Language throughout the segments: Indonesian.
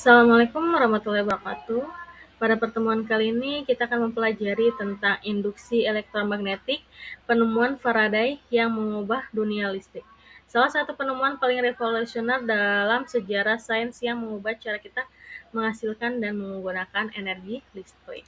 Assalamualaikum warahmatullahi wabarakatuh. Pada pertemuan kali ini kita akan mempelajari tentang induksi elektromagnetik, penemuan Faraday yang mengubah dunia listrik. Salah satu penemuan paling revolusioner dalam sejarah sains yang mengubah cara kita menghasilkan dan menggunakan energi listrik.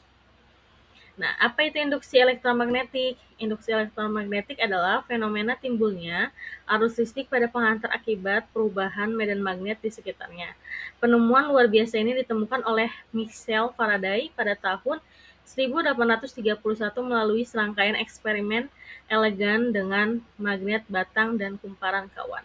Nah, apa itu induksi elektromagnetik? Induksi elektromagnetik adalah fenomena timbulnya arus listrik pada penghantar akibat perubahan medan magnet di sekitarnya. Penemuan luar biasa ini ditemukan oleh Michael Faraday pada tahun 1831 melalui serangkaian eksperimen elegan dengan magnet batang dan kumparan kawan.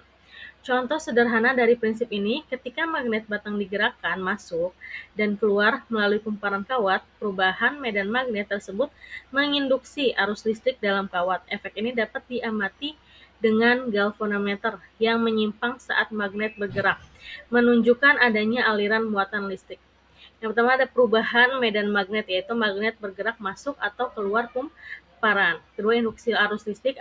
Contoh sederhana dari prinsip ini, ketika magnet batang digerakkan masuk dan keluar melalui kumparan kawat, perubahan medan magnet tersebut menginduksi arus listrik dalam kawat. Efek ini dapat diamati dengan galvanometer yang menyimpang saat magnet bergerak, menunjukkan adanya aliran muatan listrik. Yang pertama ada perubahan medan magnet, yaitu magnet bergerak masuk atau keluar kumparan. Kedua, induksi arus listrik,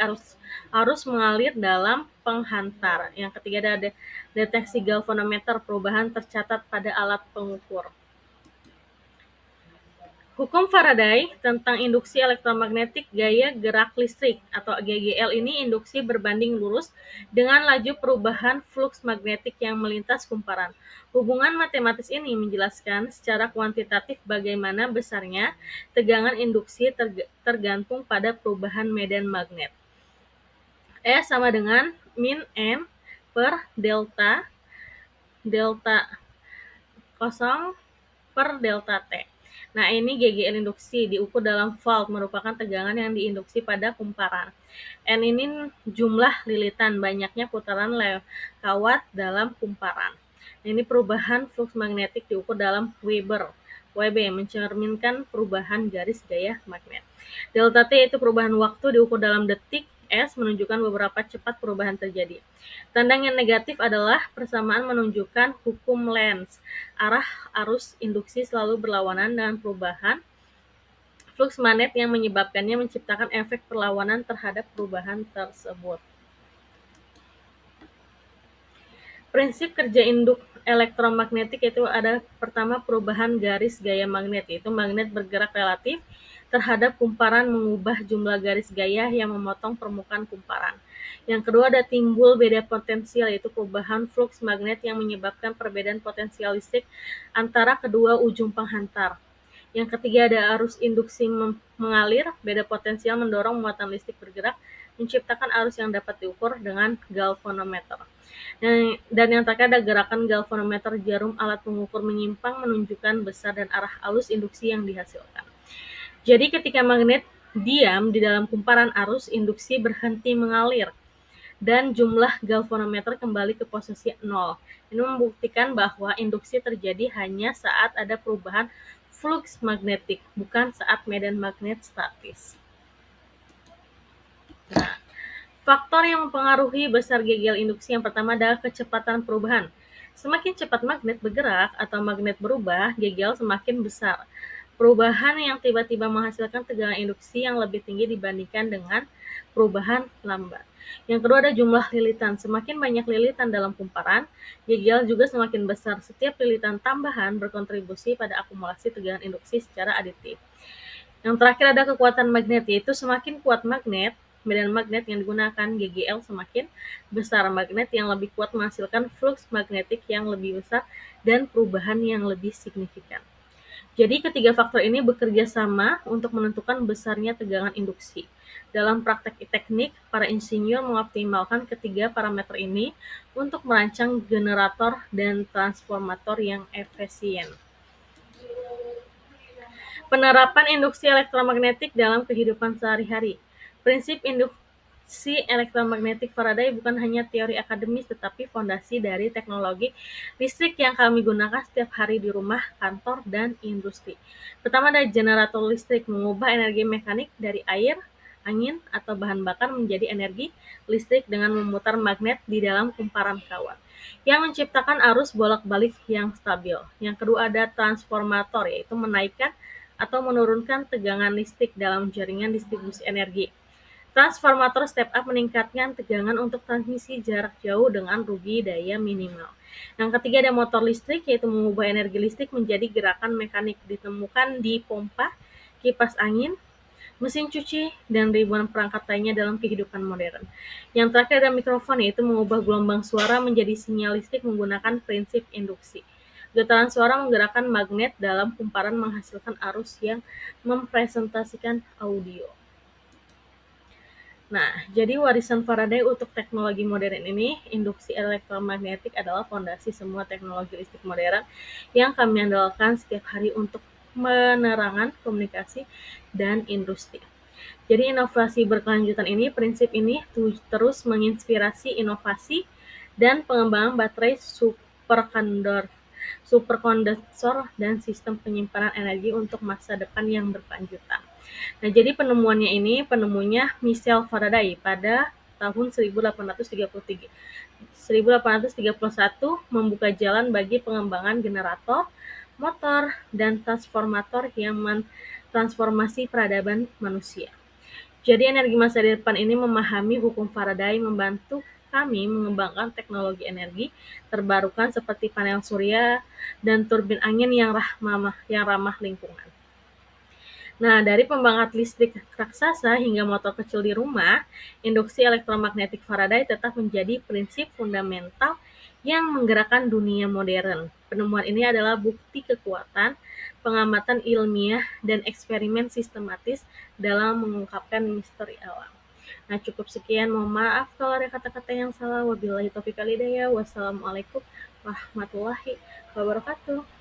arus mengalir dalam penghantar. Yang ketiga ada deteksi galvanometer, perubahan tercatat pada alat pengukur. Hukum Faraday tentang induksi elektromagnetik gaya gerak listrik atau GGL ini induksi berbanding lurus dengan laju perubahan fluks magnetik yang melintas kumparan. Hubungan matematis ini menjelaskan secara kuantitatif bagaimana besarnya tegangan induksi tergantung pada perubahan medan magnet. E sama dengan min N per delta 0 per delta T. Nah, ini GGL induksi diukur dalam volt, merupakan tegangan yang diinduksi pada kumparan. N ini jumlah lilitan, banyaknya putaran kawat dalam kumparan. Ini perubahan flux magnetik diukur dalam Weber. WB mencerminkan perubahan garis gaya magnet. Delta T itu perubahan waktu diukur dalam detik. S menunjukkan beberapa cepat perubahan terjadi. Tanda yang negatif adalah persamaan menunjukkan hukum Lenz. Arah arus induksi selalu berlawanan dengan perubahan flux magnet yang menyebabkannya menciptakan efek perlawanan terhadap perubahan tersebut. Prinsip kerja induk elektromagnetik itu ada pertama perubahan garis gaya magnet, yaitu magnet bergerak relatif terhadap kumparan mengubah jumlah garis gaya yang memotong permukaan kumparan. Yang kedua ada timbul beda potensial, yaitu perubahan flux magnet yang menyebabkan perbedaan potensial listrik antara kedua ujung penghantar. Yang ketiga ada arus induksi mengalir, beda potensial mendorong muatan listrik bergerak, menciptakan arus yang dapat diukur dengan galvanometer. Dan yang terakhir ada gerakan galvanometer jarum alat pengukur menyimpang menunjukkan besar dan arah arus induksi yang dihasilkan. Jadi ketika magnet diam di dalam kumparan, arus induksi berhenti mengalir dan jumlah galvanometer kembali ke posisi 0. Ini membuktikan bahwa induksi terjadi hanya saat ada perubahan flux magnetik, bukan saat medan magnet statis. Nah, faktor yang mempengaruhi besar GGL induksi yang pertama adalah kecepatan perubahan. Semakin cepat magnet bergerak atau magnet berubah, GGL semakin besar. Perubahan yang tiba-tiba menghasilkan tegangan induksi yang lebih tinggi dibandingkan dengan perubahan lambat. Yang kedua ada jumlah lilitan. Semakin banyak lilitan dalam kumparan, GGL juga semakin besar. Setiap lilitan tambahan berkontribusi pada akumulasi tegangan induksi secara aditif. Yang terakhir ada kekuatan magnet, yaitu semakin kuat magnet, medan magnet yang digunakan, GGL semakin besar. Magnet yang lebih kuat menghasilkan flux magnetik yang lebih besar dan perubahan yang lebih signifikan. Jadi ketiga faktor ini bekerja sama untuk menentukan besarnya tegangan induksi. Dalam praktek teknik, para insinyur mengoptimalkan ketiga parameter ini untuk merancang generator dan transformator yang efisien. Penerapan induksi elektromagnetik dalam kehidupan sehari-hari. Prinsip induksi elektromagnetik Faraday bukan hanya teori akademis, tetapi fondasi dari teknologi listrik yang kami gunakan setiap hari di rumah, kantor, dan industri. Pertama ada generator listrik, mengubah energi mekanik dari air, angin, atau bahan bakar menjadi energi listrik dengan memutar magnet di dalam kumparan kawat yang menciptakan arus bolak-balik yang stabil. Yang kedua ada transformator, yaitu menaikkan atau menurunkan tegangan listrik dalam jaringan distribusi energi. Transformator step up meningkatkan tegangan untuk transmisi jarak jauh dengan rugi daya minimal. Yang ketiga ada motor listrik, yaitu mengubah energi listrik menjadi gerakan mekanik, ditemukan di pompa, kipas angin, mesin cuci, dan ribuan perangkat lainnya dalam kehidupan modern. Yang terakhir ada mikrofon, yaitu mengubah gelombang suara menjadi sinyal listrik menggunakan prinsip induksi. Getaran suara menggerakkan magnet dalam kumparan menghasilkan arus yang mempresentasikan audio. Nah, jadi warisan Faraday untuk teknologi modern ini, induksi elektromagnetik adalah fondasi semua teknologi listrik modern yang kami andalkan setiap hari untuk penerangan, komunikasi, dan industri. Jadi inovasi berkelanjutan ini, prinsip ini terus menginspirasi inovasi dan pengembangan baterai superkondensor dan sistem penyimpanan energi untuk masa depan yang berkelanjutan. Nah, jadi penemunya Michel Faraday pada tahun 1831 membuka jalan bagi pengembangan generator, motor, dan transformator yang mentransformasi peradaban manusia. Jadi energi masa depan ini memahami hukum Faraday membantu kami mengembangkan teknologi energi terbarukan seperti panel surya dan turbin angin yang ramah lingkungan. Nah, dari pembangkit listrik raksasa hingga motor kecil di rumah, induksi elektromagnetik Faraday tetap menjadi prinsip fundamental yang menggerakkan dunia modern. Penemuan ini adalah bukti kekuatan, pengamatan ilmiah, dan eksperimen sistematis dalam mengungkapkan misteri alam. Nah, cukup sekian. Mohon maaf kalau ada kata-kata yang salah. Wabillahi taufiq wal hidayah. Wassalamualaikum warahmatullahi wabarakatuh.